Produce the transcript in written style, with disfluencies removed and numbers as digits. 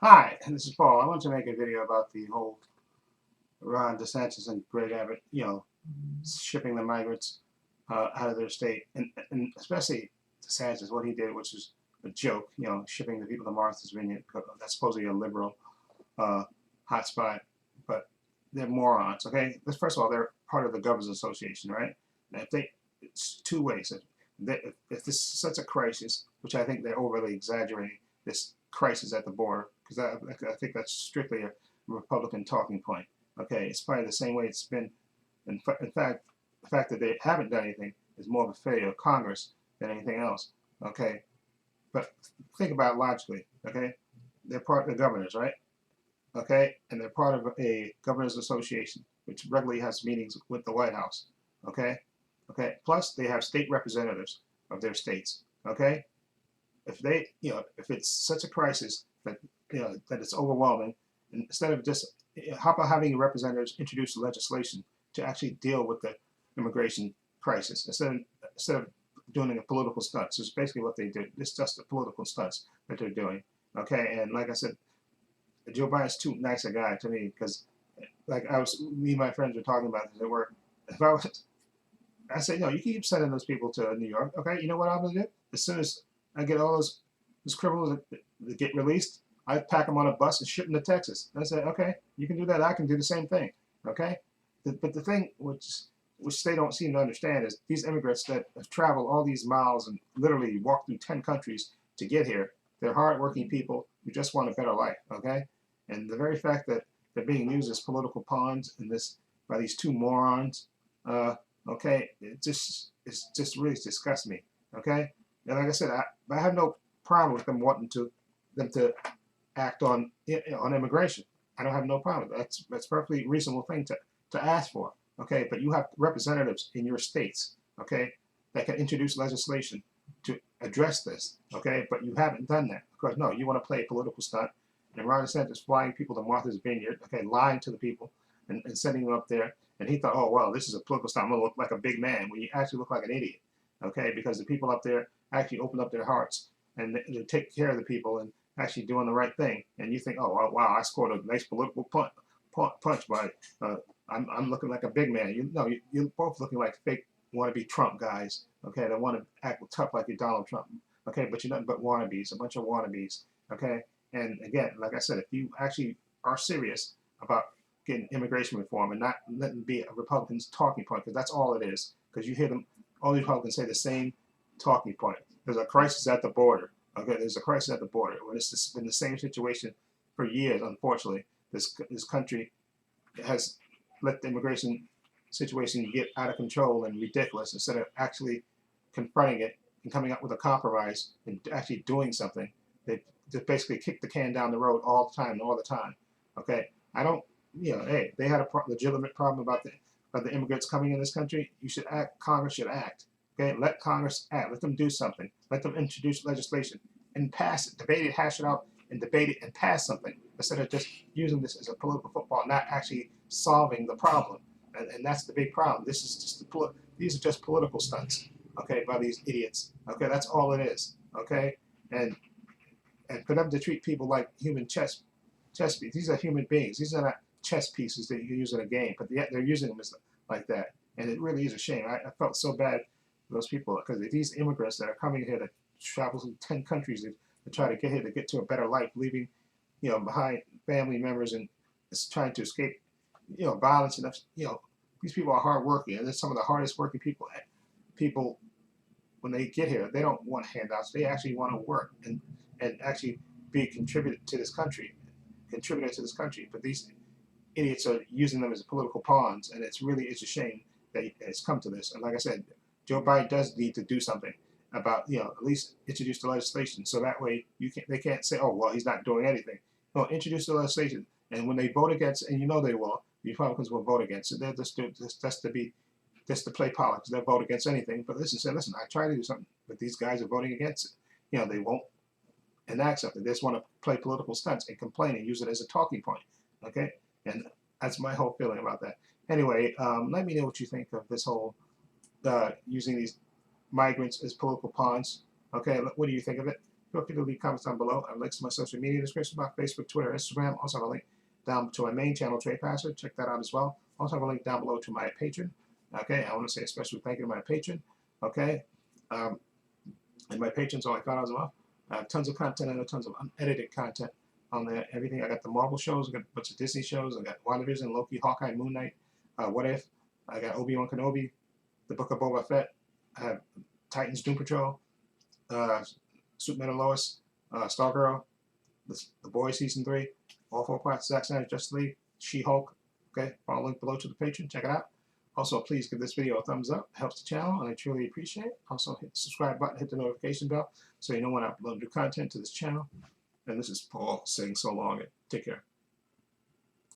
Hi, this is Paul. I want to make a video about the whole Ron DeSantis and Greg Abbott, shipping the migrants out of their state, and especially DeSantis, what he did, which is a joke, shipping the people to Martha's Vineyard. That's supposedly a liberal uh, hotspot, but they're morons. Okay, first of all, they're part of the Governors Association, right? And it's two ways. If this is such a crisis, which I think they're overly exaggerating, this crisis at the border, because I think that's strictly a Republican talking point. Okay, it's probably the same way it's been. In fact, the fact that they haven't done anything is more of a failure of Congress than anything else. Okay, but think about it logically. Okay, they're part of the governors, right? Okay, and they're part of a governors association, which regularly has meetings with the White House. Okay, okay. Plus, they have state representatives of their states. Okay, if it's such a crisis that that it's overwhelming, instead of just how about having representatives introduce legislation to actually deal with the immigration crisis instead of doing a political stunts. It's basically what they do. It's just the political stunts that they're doing. Okay, and like I said, Joe Biden's too nice a guy to me because, like me and my friends were talking about this at work. If I say no, you keep sending those people to New York. Okay, you know what I'm gonna do? As soon as I get all those criminals that get released, I pack them on a bus and ship them to Texas. I said, okay, you can do that. I can do the same thing. Okay, but the thing which they don't seem to understand is these immigrants that have traveled all these miles and literally walked through 10 countries to get here. They're hardworking people who just want a better life. Okay, and the very fact that they're being used as political pawns in this by these two morons. Okay, it's just really disgusts me. Okay, and like I said, I have no problem with them wanting them to act on immigration. I don't have no problem. That's a perfectly reasonable thing to ask for. Okay, but you have representatives in your states. Okay, that can introduce legislation to address this. Okay, but you haven't done that because no, you want to play a political stunt. And Ron DeSantis flying people to Martha's Vineyard. Okay, lying to the people and sending them up there. And he thought, oh well, this is a political stunt. I'm gonna look like a big man when you actually look like an idiot. Okay, because the people up there actually opened up their hearts and they take care of the people and actually doing the right thing. And you think, oh wow, I scored a nice political punch by I'm looking like a big man. You're both looking like fake wannabe Trump guys. Okay, they want to act tough like you're Donald Trump. Okay, but you're nothing but wannabes, a bunch of wannabes. Okay, and again, like I said, if you actually are serious about getting immigration reform and not letting it be a Republican's talking point, because that's all it is. Because you hear them, all the Republicans say the same talking point. There's a crisis at the border. Okay, there's a crisis at the border. When it's been the same situation for years, unfortunately, this country has let the immigration situation get out of control and ridiculous instead of actually confronting it and coming up with a compromise and actually doing something. They just basically kick the can down the road all the time. Okay, I don't, hey, they had a legitimate problem about the immigrants coming in this country. You should act. Congress should act. Okay, let Congress act. Let them do something. Let them introduce legislation and pass it, debate it, hash it out, and debate it and pass something instead of just using this as a political football, not actually solving the problem. And that's the big problem. This is just these are just political stunts, okay, by these idiots. Okay, that's all it is. Okay, and and for them to treat people like human chess pieces. These are human beings. These are not chess pieces that you use in a game, but yet they're using them as like that. And it really is a shame. I felt so bad for those people because these immigrants that are coming here to travel through 10 countries to try to get here to get to a better life, leaving behind family members and trying to escape violence and these people are hardworking and they're some of the hardest working people when they get here. They don't want handouts. They actually want to work and actually be contributor to this country. But these idiots are using them as political pawns, and it's a shame that it's come to this. And like I said, Joe Biden does need to do something about at least introduce the legislation so that way they can't say, oh well, he's not doing anything. No, introduce the legislation, and when they vote against, and they will, the Republicans will vote against it. They're just to play politics. They'll vote against anything. But listen, I try to do something, but these guys are voting against it. They won't enact something. They just want to play political stunts and complain and use it as a talking point. Okay, and that's my whole feeling about that. Anyway, let me know what you think of this whole using these migrants as political pawns. Okay, what do you think of it? Feel free to leave comments down below. I have links to my social media description box, Facebook, Twitter, Instagram. Also have a link down to my main channel, Trepacer. Check that out as well. Also have a link down below to my Patreon. Okay, I want to say a special thank you to my patron. Okay, and my patrons are like $5 a month. I have tons of content and tons of unedited content on there. Everything. I got the Marvel shows. I got a bunch of Disney shows. I got WandaVision, Loki, Hawkeye, Moon Knight, What If. I got Obi-Wan Kenobi, the Book of Boba Fett. I have Titans, Doom Patrol, Superman and Lois, Stargirl, the Boys Season 3, all 4 parts, Zack Snyder's Justice League, She-Hulk. Okay, follow link below to the Patreon. Check it out. Also, please give this video a thumbs up. It helps the channel, and I truly appreciate it. Also, hit the subscribe button, hit the notification bell, so you know when I upload new content to this channel. And this is Paul saying so long, and take care.